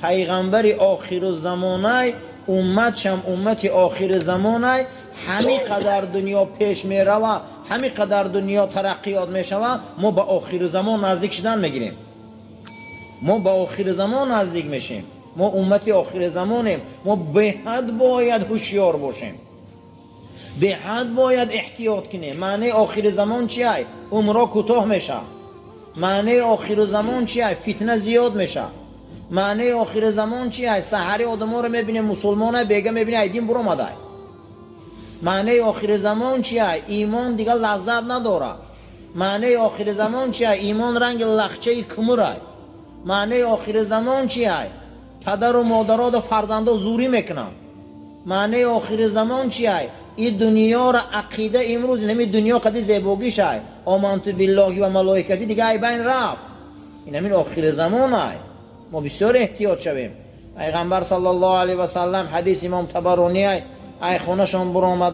پیغمبر آخر زمانه امتشم امت آخر زمانه همین قدر دنیا پیش می روه، همین قدر دنیا ترقیات می شوه، ما به آخر زمان نزدیک شدن میگیریم. ما به آخر زمان نزدیک میشیم. ما امت آخر زمانیم. ما به حد باید هوشیار باشیم، به حد باید احتیاط کنیم. معنی آخر زمان چیه؟ عمر کوتاه میشه. معنی آخر زمان چیه؟ فتنه زیاد میشه. معنی آخر زمان چیه؟ سحری آدم ها رو میبینیم مسلمان بیگه میبینی ایدین برو مده. معنی آخر زمان چیه؟ ایمان دیگه لذت نداره. معنی آخر زمان چیه؟ ایمان رنگ لخچه کمره. معنی آخر زمان چیه؟ پدر و مادرات و فرزندا زوری میکنن. معنی آخر زمان چیه؟ این دنیا را عقیده امروز نمی دنیا قدی زیباگی شای آمنت بالله و ملائکتی دیگه ای بین رفت. این همین آخر زمان های. ما بسیار احتیاط شویم. پیغمبر صلی الله علیه و سلم حدیث امام طبرانی ای خونشان برآمد